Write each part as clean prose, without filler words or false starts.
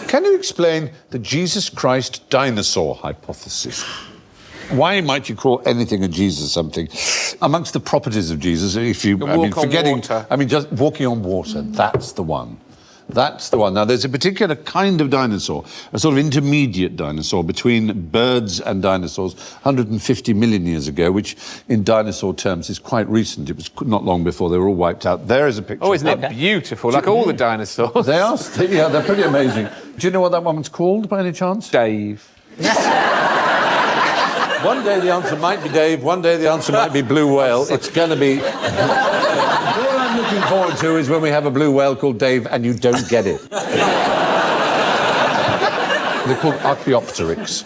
Can you explain the Jesus Christ dinosaur hypothesis? Why might you call anything a Jesus something? Amongst the properties of Jesus, if you... just walking on water, that's the one. That's the one. Now, there's a particular kind of dinosaur, a sort of intermediate dinosaur between birds and dinosaurs 150 million years ago, which in dinosaur terms is quite recent. It was not long before they were all wiped out. There is a picture. Oh, isn't it beautiful? Like all the dinosaurs. They are. Yeah, they're pretty amazing. Do you know what that one's called, by any chance? Dave. One day the answer might be Dave, one day the answer might be blue whale. It's going to be... All I'm looking forward to is when we have a blue whale called Dave and you don't get it. They're called Archaeopteryx.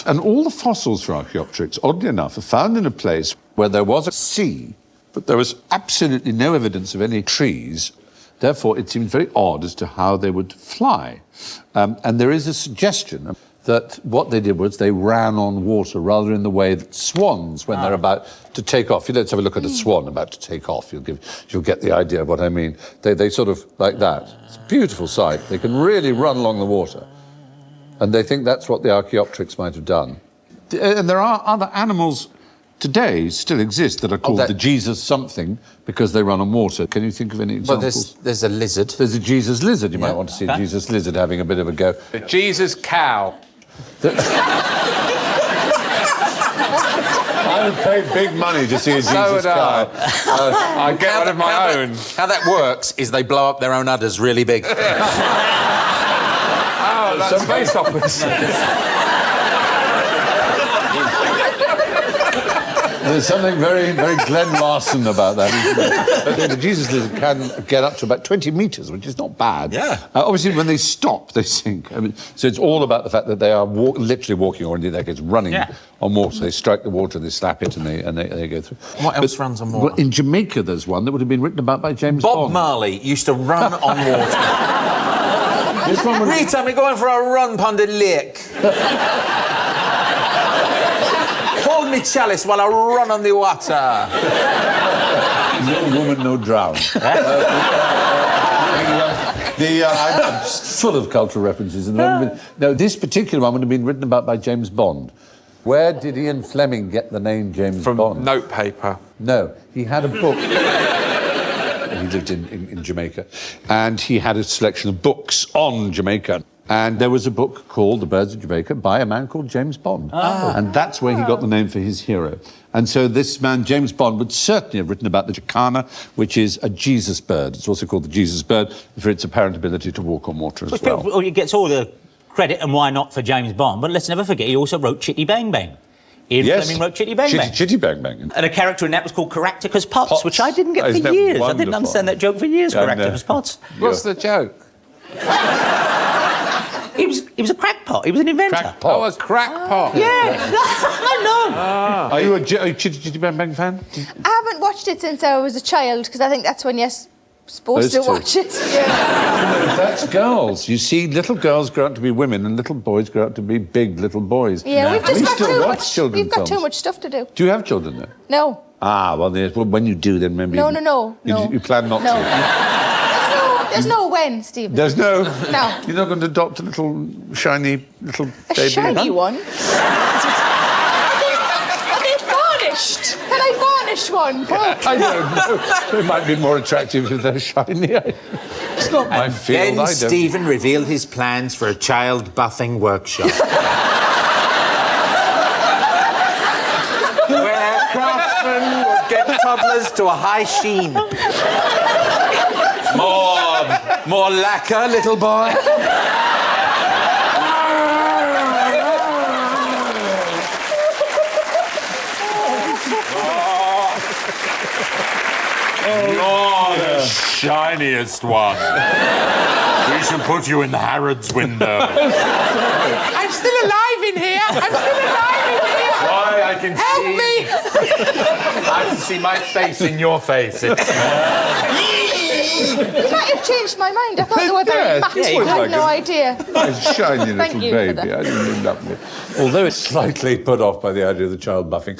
And all the fossils for Archaeopteryx, oddly enough, are found in a place where there was a sea, but there was absolutely no evidence of any trees. Therefore, it seems very odd as to how they would fly. And there is a suggestion that what they did was they ran on water rather in the way that swans, when they're about to take off. Let's have a look at a swan about to take off. You'll get the idea of what I mean. They sort of like that. It's a beautiful sight. They can really run along the water. And they think that's what the Archaeopteryx might have done. And there are other animals today still exist that are called the Jesus something because they run on water. Can you think of any examples? Well, there's a lizard. There's a Jesus lizard. You might want to see a Jesus lizard having a bit of a go. The Jesus cow. I would pay big money to see a Jesus cow. I get one of my own. How that works is they blow up their own udders really big. Oh, that's space operas. There's something very, very Glenn Larson about that, isn't there? The Jesus lizard can get up to about 20 metres, which is not bad. Yeah. Obviously, when they stop, they sink. I mean, so it's all about the fact that they are literally walking, or indeed, they're running on water. They strike the water, they slap it, and they go through. What else runs on water? Well, in Jamaica, there's one that would have been written about by James Bond. Bob Marley used to run on water. This one would... Rita, we're going for a run pond the lake. Hold me chalice while I run on the water. No woman, no drown. I'm full of cultural references. No, this particular one would have been written about by James Bond. Where did Ian Fleming get the name James Bond? From notepaper. No, he had a book. He lived in Jamaica. And he had a selection of books on Jamaica. And there was a book called The Birds of Jamaica by a man called James Bond. Oh. And that's where he got the name for his hero. And so this man, James Bond, would certainly have written about the jacana, which is a Jesus bird. It's also called the Jesus bird for its apparent ability to walk on water as well. Well, he gets all the credit, and why not, for James Bond, but let's never forget he also wrote Chitty Bang Bang. Ian Fleming wrote Chitty Bang Bang. Chitty Bang Bang. And a character in that was called Caractacus Potts, which I didn't get for years. Wonderful? I didn't understand that joke for years, Caractacus Potts. What's the joke? He was a crackpot. He was an inventor. Crackpot. Oh, a crackpot. Yeah, I know. Are you a Chitty Bang Bang fan? I haven't watched it since I was a child, because I think that's when you're supposed to watch it. Yeah. No, that's girls. You see, little girls grow up to be women and little boys grow up to be big little boys. Yeah, we've just got too much. Children's We've got films. too much stuff to do. Do you have children then? No. Ah, well, when you do, then maybe... No. You plan not to? There's no when, Stephen. There's no... No. You're not going to adopt a little shiny little baby? A shiny one? Are they varnished? Can I varnish one? I don't know. They might be more attractive if they're shiny. It's not my field. Then Stephen revealed his plans for a child buffing workshop. Where craftsmen would get toddlers to a high sheen. More lacquer, little boy. You're the shiniest one. We shall put you in the Harrods window. I'm still alive in here. Why, I can Help see... me! I can see my face in your face. You might have changed my mind. I thought they were very matte. I had no idea. Nice shiny Thank little you for baby. that. I didn't end up with. Although it's slightly put off by the idea of the child buffing.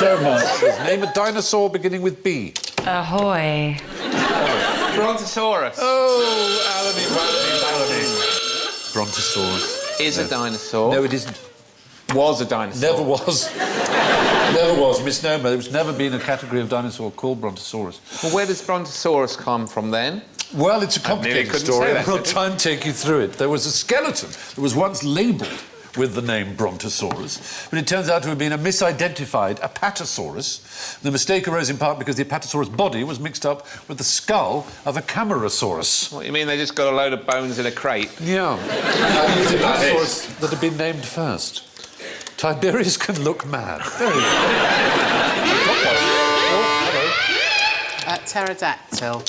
so much. Name a dinosaur beginning with B. Ahoy. Brontosaurus. Oh, Alany. Brontosaurus. Is a dinosaur. No, it isn't. Was a dinosaur. Never was. Never was. Misnomer. There's never been a category of dinosaur called Brontosaurus. Well, where does Brontosaurus come from then? Well, it's a complicated couldn't story. say that, I'll could you? try and take you through it. There was a skeleton that was once labelled with the name Brontosaurus, but it turns out to have been a misidentified Apatosaurus. The mistake arose in part because the Apatosaurus body was mixed up with the skull of a Camarasaurus. What, you mean they just got a load of bones in a crate? Yeah. It's the dinosaurs that have been named first. Tiberius can look mad. Very good. Pterodactyl.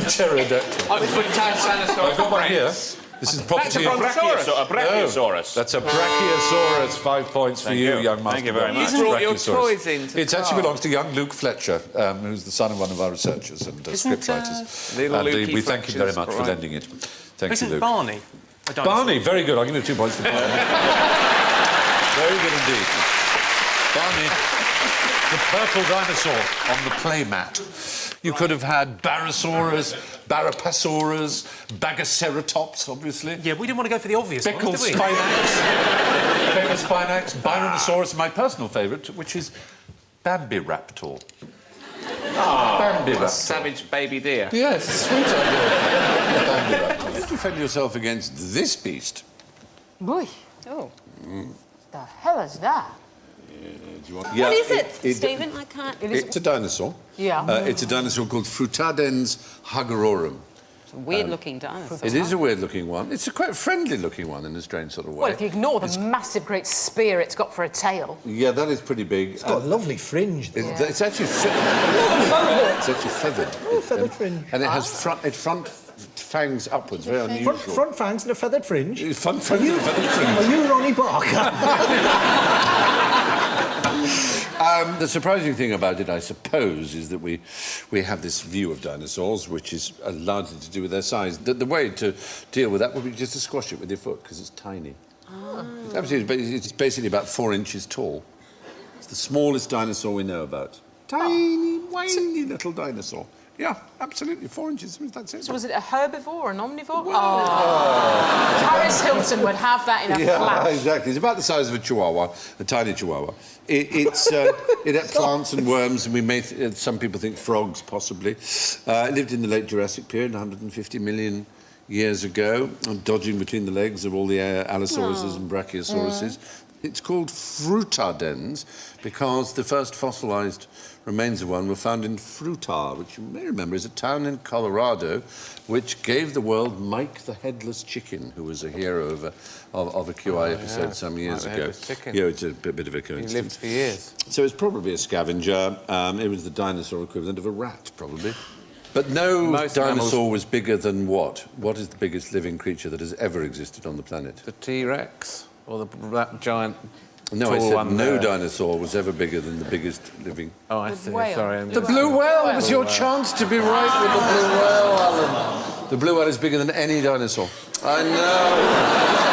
Pterodactyl. I was putting Tyrannosaurus. I've got one here. This is property of... A brachiosaurus. That's a Brachiosaurus. 5 points for you, young master. Thank you very much. You brought your Brachiosaurus. toys into It actually belongs to young Luke Fletcher, who's the son of one of our researchers and scriptwriters. little Lukey we thank you very much for Fletcher's lending it. Thank you, Isn't Luke. Barney a dinosaur? Barney, very good. I'll give you 2 points for Barney. Very good indeed. Barney, the purple dinosaur on the playmat. You could have had Barosaurus, Barapasaurus, Bagaceratops, obviously. Yeah, we didn't want to go for the obvious Bickle ones, did we? Spinax, Bickle Spinax, Byronosaurus, my personal favourite, which is Bambiraptor. Bambiraptor. savage baby deer. Yes, sweet idea. How did you defend yourself against this beast? Boy. Oh. The hell is that? What is it, Stephen? I can't. It's a dinosaur. Yeah. It's a dinosaur called Frutadens hagarorum. It's a weird-looking dinosaur. It is a weird-looking one. It's a quite friendly-looking one in a strange sort of way. Well, if you ignore the massive, great spear it's got for a tail. Yeah, that is pretty big. It's got a lovely fringe, though. It's actually it's actually feathered. Oh, feathered fringe. And it has front fangs upwards, very unusual. Front fangs and a feathered fringe. Front fangs and a feathered fringe. Are you Ronnie Barker? The surprising thing about it, I suppose, is that we have this view of dinosaurs, which is largely to do with their size. The way to deal with that would be just to squash it with your foot, because it's tiny. It's absolutely, it's basically about 4 inches tall. It's the smallest dinosaur we know about. Tiny, whiny little dinosaur. Yeah, absolutely, 4 inches. That's it. So was it a herbivore or an omnivore? Paris Hilton would have that in a flash. Exactly. It's about the size of a chihuahua, a tiny chihuahua. It ate plants and worms, and some people think frogs, possibly. It lived in the late Jurassic period, 150 million years ago, dodging between the legs of all the Allosauruses and Brachiosauruses. It's called Frutadens because the first fossilised remains of one were found in Frutar, which you may remember is a town in Colorado, which gave the world Mike the Headless Chicken, who was a hero of a QI episode some years Mike the ago. Headless Chicken. Yeah, it's a bit of a coincidence. He lived for years. So it's probably a scavenger. It was the dinosaur equivalent of a rat, probably. But no Most dinosaur mammals- was bigger than what? What is the biggest living creature that has ever existed on the planet? The T-Rex? Or that giant... No, I tall said one no there. dinosaur was ever bigger than the biggest living... Oh, I see. whale. Sorry. The blue whale was your chance to be right with the blue whale, Alan. The blue whale is bigger than any dinosaur. I know.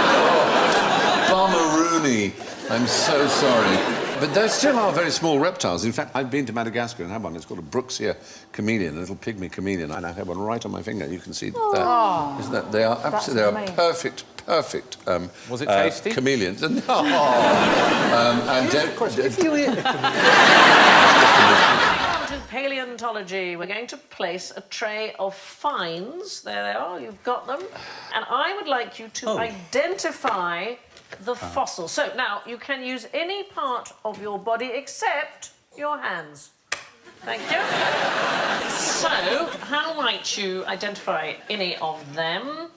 Rooney. I'm so sorry. But there still are very small reptiles. In fact, I've been to Madagascar and had one. It's called a Brooksia chameleon, a little pygmy chameleon. And I have one right on my finger. You can see that. Isn't that? They are absolutely perfect. Was it tasty? Chameleons. No. Paleontology. We're going to place a tray of finds. There they are, you've got them. And I would like you to identify the fossil. So now you can use any part of your body except your hands. Thank you. So, how might you identify any of them?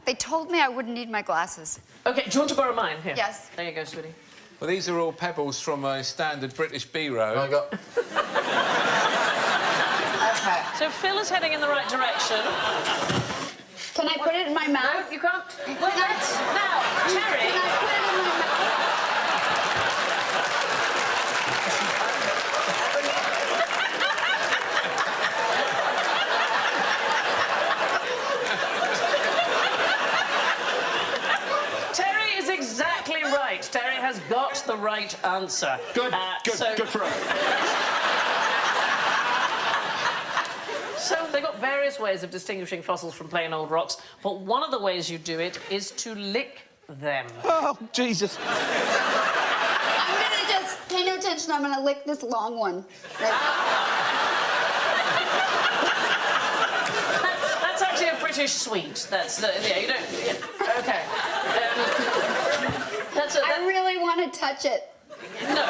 They told me I wouldn't need my glasses. OK, do you want to borrow mine? Here. Yes. There you go, sweetie. Well, these are all pebbles from a standard British B-road. I got... OK. So Phil is heading in the right direction. Can I put it in my mouth? No, you can't. Wait, now, Terry. Can I put it in my mouth? Terry is exactly right. Terry has got the right answer. Good, good for her. So they've got various ways of distinguishing fossils from plain old rocks, but one of the ways you do it is to lick them. Oh, Jesus. I'm gonna just pay no attention. I'm gonna lick this long one. That's actually a British sweet. That's yeah. You don't. Yeah. Okay. I really want to touch it. No.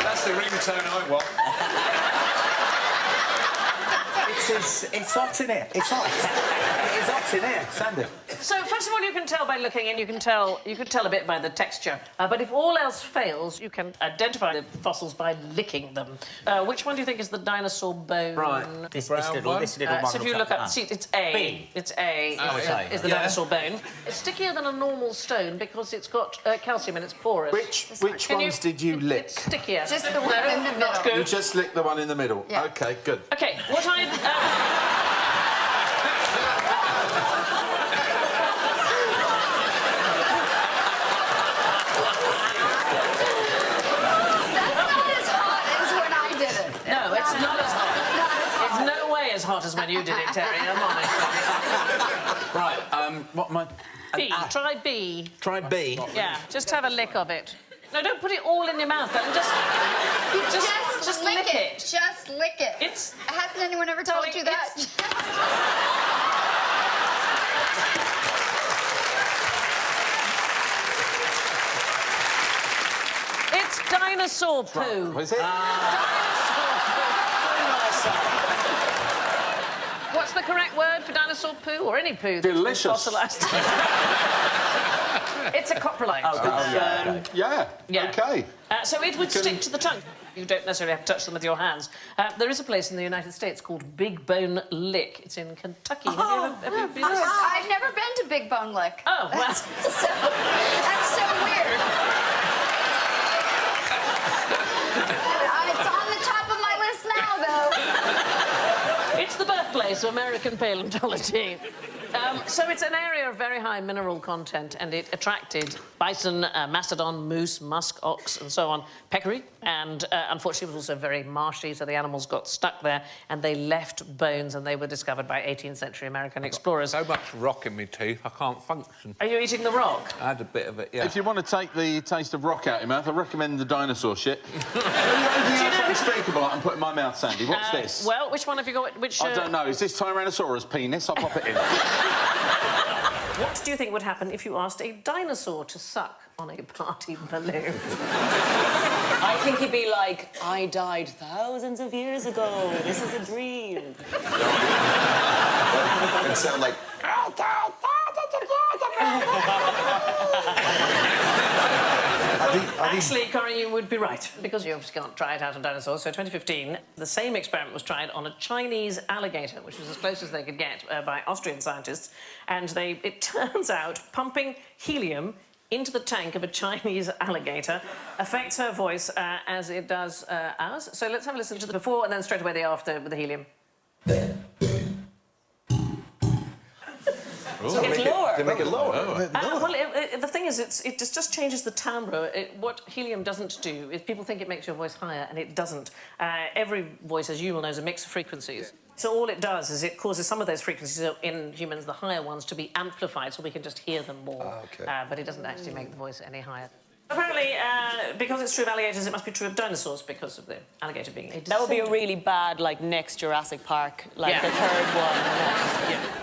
That's the ringtone I want. It's hot in here. It's hot. It's hot in here, Sandy. So first of all, you can tell by looking, and you can tell a bit by the texture. But if all else fails, you can identify the fossils by licking them. Which one do you think is the dinosaur bone? Right. This little So if you look up, see, it's A. B. It's A. Is the dinosaur bone. It's stickier than a normal stone because it's got calcium in its pores. Which ones did you lick? It's stickier. Just the one in the middle. That's good. You just licked the one in the middle. Yeah. Okay, good. Okay, what I... No, it's not as hot. It's no way as hot as when you did it, Terry. I'm honest. Right, what am I... B. Try B. Try B. Yeah, just have a lick of it. No, don't put it all in your mouth, then. Just lick it. Just lick it. Hasn't anyone ever told you that? It's dinosaur poo. What is it? What's the correct word for dinosaur poo or any poo? that's been Delicious. Fossilised. It's a coprolite. Yeah. Okay. So it would stick to the tongue. You don't necessarily have to touch them with your hands. There is a place in the United States called Big Bone Lick. It's in Kentucky. Have you been there? I've never been to Big Bone Lick. Oh, well. That's so weird. It's on the top of my list now, though. It's the birthplace of American paleontology. So it's an area of very high mineral content, and it attracted bison, mastodon, moose, musk ox, and so on, peccary, and unfortunately it was also very marshy, so the animals got stuck there, and they left bones, and they were discovered by 18th century American explorers. So much rock in my teeth, I can't function. Are you eating the rock? I had a bit of it, yeah. If you want to take the taste of rock out of your mouth, I recommend the dinosaur shit. Anything else unspeakable I can put in my mouth, Sandy? What's this? Well, which one have you got? Which? I don't know. Is this Tyrannosaurus penis? I'll pop it in. What do you think would happen if you asked a dinosaur to suck on a party balloon? I think he'd be like, I died thousands of years ago. This is a dream. It'd sound like... Actually, Corey, you would be right, because you obviously can't try it out on dinosaurs. So, 2015, the same experiment was tried on a Chinese alligator, which was as close as they could get by Austrian scientists. And it turns out, pumping helium into the tank of a Chinese alligator affects her voice as it does ours. So let's have a listen to the before and then straight away the after with the helium. So it's lower. They make it lower. Well, the thing is, it just changes the timbre. What helium doesn't do is people think it makes your voice higher, and it doesn't. Every voice, as you will know, is a mix of frequencies. So all it does is it causes some of those frequencies in humans, the higher ones, to be amplified, so we can just hear them more. But it doesn't actually make the voice any higher. Apparently, because it's true of alligators, it must be true of dinosaurs because of the alligator being a That would be a really bad, like, next Jurassic Park, like the third one. Yeah.